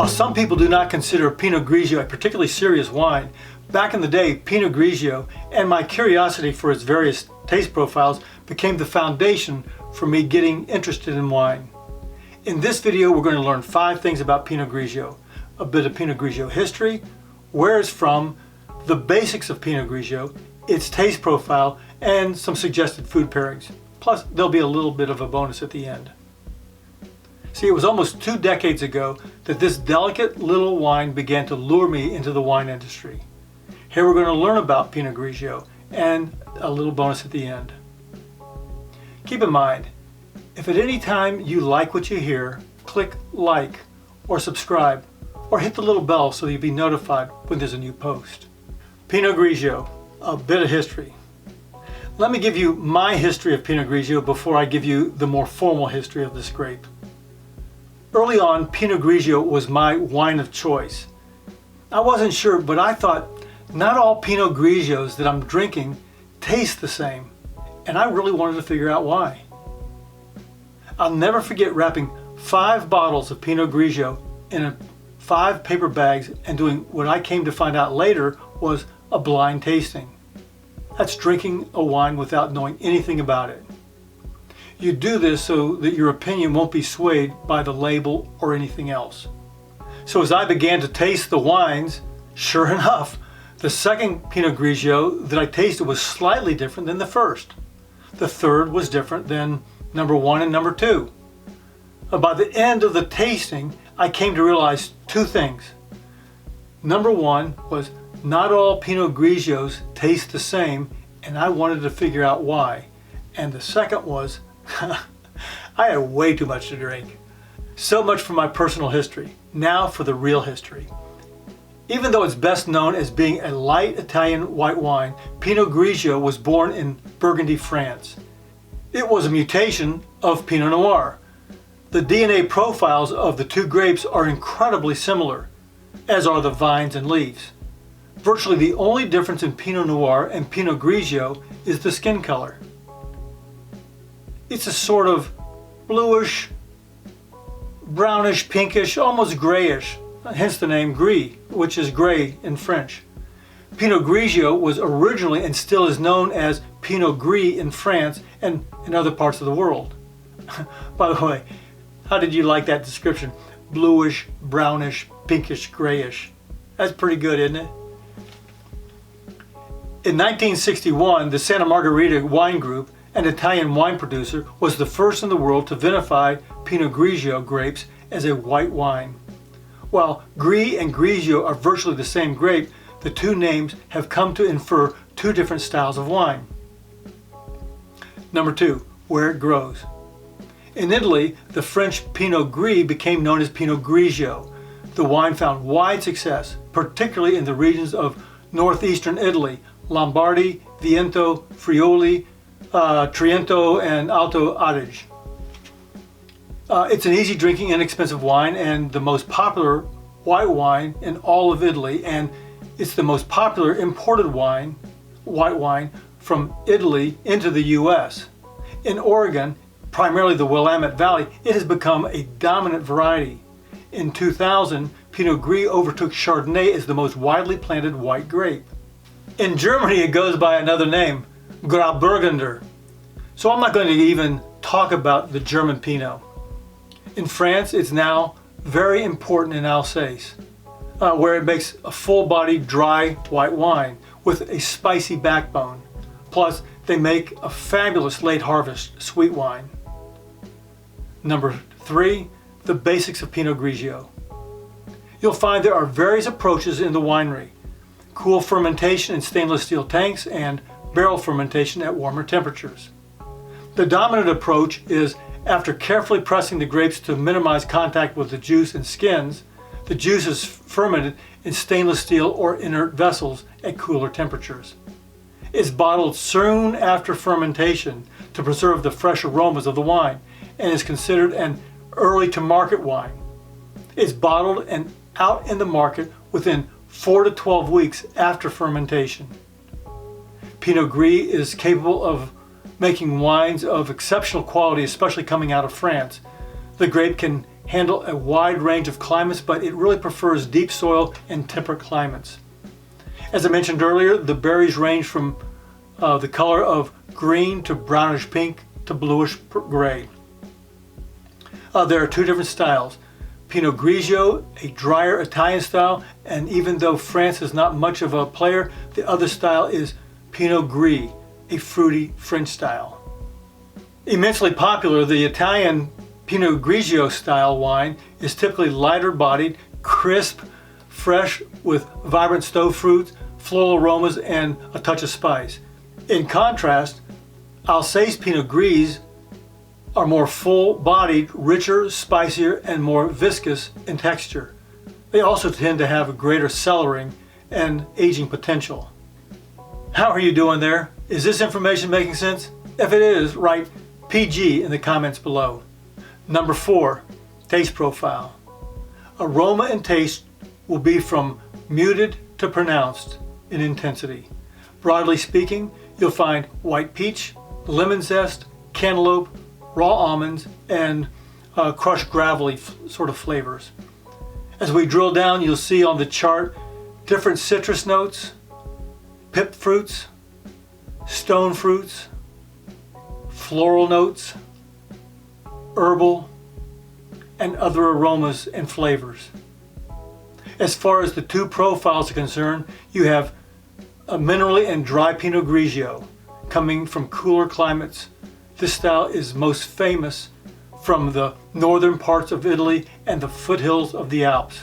While some people do not consider Pinot Grigio a particularly serious wine, back in the day, Pinot Grigio and my curiosity for its various taste profiles became the foundation for me getting interested in wine. In this video, we're going to learn 5 things about Pinot Grigio, a bit of Pinot Grigio history, where it's from, the basics of Pinot Grigio, its taste profile, and some suggested food pairings. Plus, there'll be a little bit of a bonus at the end. See, it was almost 2 decades ago that this delicate little wine began to lure me into the wine industry. Here we're going to learn about Pinot Grigio and a little bonus at the end. Keep in mind, if at any time you like what you hear, click like or subscribe or hit the little bell so you'll be notified when there's a new post. Pinot Grigio, a bit of history. Let me give you my history of Pinot Grigio before I give you the more formal history of this grape. Early on, Pinot Grigio was my wine of choice. I wasn't sure, but I thought not all Pinot Grigios that I'm drinking taste the same, and I really wanted to figure out why. I'll never forget wrapping 5 bottles of Pinot Grigio in 5 paper bags and doing what I came to find out later was a blind tasting. That's drinking a wine without knowing anything about it. You do this so that your opinion won't be swayed by the label or anything else. So as I began to taste the wines, sure enough, the second Pinot Grigio that I tasted was slightly different than the first. The third was different than number 1 and number 2. By the end of the tasting, I came to realize 2 things. Number 1 was not all Pinot Grigios taste the same, and I wanted to figure out why. And the second was, I had way too much to drink. So much for my personal history. Now for the real history. Even though it's best known as being a light Italian white wine, Pinot Grigio was born in Burgundy, France. It was a mutation of Pinot Noir. The DNA profiles of the 2 grapes are incredibly similar, as are the vines and leaves. Virtually the only difference in Pinot Noir and Pinot Grigio is the skin color. It's a sort of bluish, brownish, pinkish, almost grayish, hence the name gris, which is gray in French. Pinot Grigio was originally and still is known as Pinot Gris in France and in other parts of the world. By the way, how did you like that description? Bluish, brownish, pinkish, grayish. That's pretty good, isn't it? In 1961, the Santa Margherita Wine Group, an Italian wine producer, was the first in the world to vinify Pinot Grigio grapes as a white wine. While Gris and Grigio are virtually the same grape, the 2 names have come to infer 2 different styles of wine. Number 2, where it grows. In Italy, the French Pinot Gris became known as Pinot Grigio. The wine found wide success, particularly in the regions of northeastern Italy, Lombardy, Veneto, Friuli, Trento, and Alto Adige. It's an easy drinking, inexpensive wine and the most popular white wine in all of Italy, and it's the most popular imported white wine from Italy into the U.S. In Oregon, primarily the Willamette Valley, it has become a dominant variety. In 2000, Pinot Gris overtook Chardonnay as the most widely planted white grape. In Germany, it goes by another name, Grauburgunder. So I'm not going to even talk about the German Pinot. In France, it's now very important in Alsace, where it makes a full-bodied dry white wine with a spicy backbone. Plus, they make a fabulous late harvest sweet wine. Number 3, the basics of Pinot Grigio. You'll find there are various approaches in the winery. Cool fermentation in stainless steel tanks and barrel fermentation at warmer temperatures. The dominant approach is, after carefully pressing the grapes to minimize contact with the juice and skins, the juice is fermented in stainless steel or inert vessels at cooler temperatures. It's bottled soon after fermentation to preserve the fresh aromas of the wine and is considered an early to market wine. It's bottled and out in the market within 4 to 12 weeks after fermentation. Pinot Gris is capable of making wines of exceptional quality, especially coming out of France. The grape can handle a wide range of climates, but it really prefers deep soil and temperate climates. As I mentioned earlier, the berries range from the color of green to brownish pink to bluish gray. There are two different styles. Pinot Grigio, a drier Italian style, and even though France is not much of a player, the other style is Pinot Gris, a fruity French style. Immensely popular, the Italian Pinot Grigio style wine is typically lighter bodied, crisp, fresh with vibrant stove fruits, floral aromas, and a touch of spice. In contrast, Alsace Pinot Gris are more full-bodied, richer, spicier, and more viscous in texture. They also tend to have a greater cellaring and aging potential. How are you doing there? Is this information making sense? If it is, write PG in the comments below. Number 4, taste profile. Aroma and taste will be from muted to pronounced in intensity. Broadly speaking, you'll find white peach, lemon zest, cantaloupe, raw almonds, and crushed gravelly sort of flavors. As we drill down, you'll see on the chart different citrus notes, pip fruits, stone fruits, floral notes, herbal, and other aromas and flavors. As far as the two profiles are concerned, you have a minerally and dry Pinot Grigio coming from cooler climates. This style is most famous from the northern parts of Italy and the foothills of the Alps.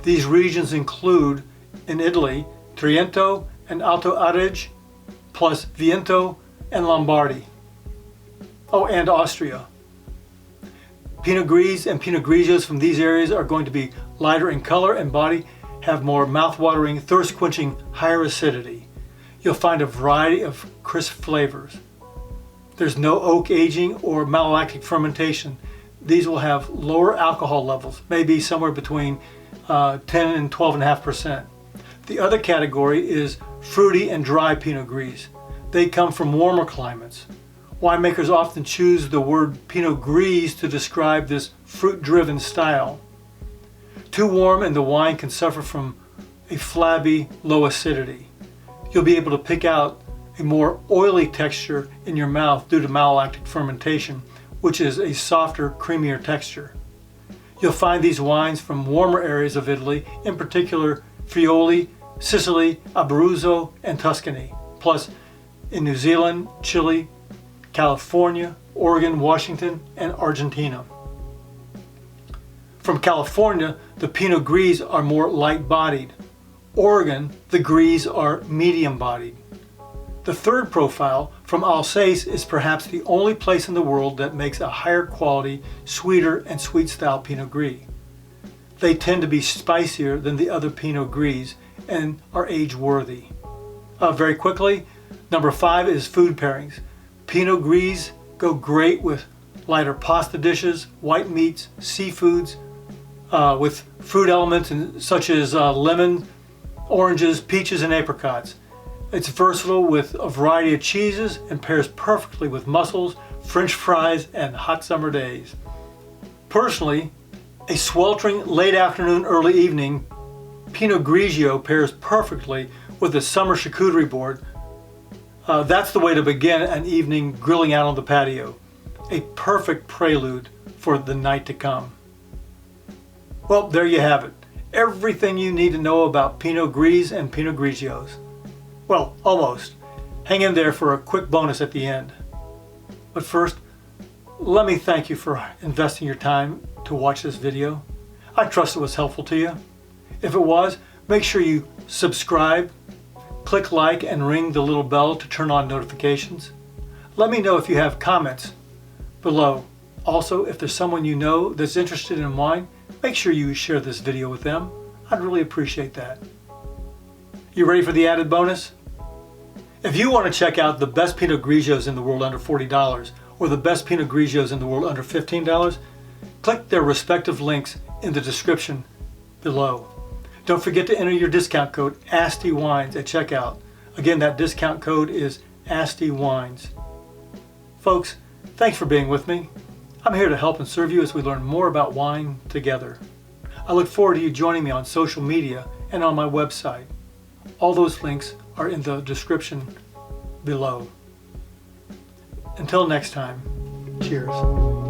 These regions include, in Italy, Trento and Alto Adige, plus Veneto and Lombardy. Oh, and Austria. Pinot Gris and Pinot Grigios from these areas are going to be lighter in color and body, have more mouth-watering, thirst-quenching, higher acidity. You'll find a variety of crisp flavors. There's no oak aging or malolactic fermentation. These will have lower alcohol levels, maybe somewhere between 10 and 12.5%. The other category is fruity and dry Pinot Gris. They come from warmer climates. Winemakers often choose the word Pinot Gris to describe this fruit-driven style. Too warm and the wine can suffer from a flabby, low acidity. You'll be able to pick out a more oily texture in your mouth due to malolactic fermentation, which is a softer, creamier texture. You'll find these wines from warmer areas of Italy, in particular Friuli, Sicily, Abruzzo, and Tuscany, plus in New Zealand, Chile, California, Oregon, Washington, and Argentina. From California, the Pinot Gris are more light-bodied. Oregon, the Gris are medium-bodied. The third profile from Alsace is perhaps the only place in the world that makes a higher quality, sweeter and sweet style Pinot Gris. They tend to be spicier than the other Pinot Gris and are age-worthy. Very quickly, number 5 is food pairings. Pinot Gris go great with lighter pasta dishes, white meats, seafoods, with fruit elements such as lemon, oranges, peaches, and apricots. It's versatile with a variety of cheeses and pairs perfectly with mussels, French fries, and hot summer days. Personally, a sweltering late afternoon, early evening Pinot Grigio pairs perfectly with a summer charcuterie board. That's the way to begin an evening grilling out on the patio. A perfect prelude for the night to come. Well, there you have it. Everything you need to know about Pinot Gris and Pinot Grigios. Well, almost. Hang in there for a quick bonus at the end. But first, let me thank you for investing your time to watch this video. I trust it was helpful to you. If it was, make sure you subscribe, click like, and ring the little bell to turn on notifications. Let me know if you have comments below. Also, if there's someone you know that's interested in wine, make sure you share this video with them. I'd really appreciate that. You ready for the added bonus? If you want to check out the best Pinot Grigios in the world under $40 or the best Pinot Grigios in the world under $15, click their respective links in the description below. Don't forget to enter your discount code ASTIWINES at checkout. Again, that discount code is ASTIWINES. Folks, thanks for being with me. I'm here to help and serve you as we learn more about wine together. I look forward to you joining me on social media and on my website. All those links are in the description below. Until next time, cheers.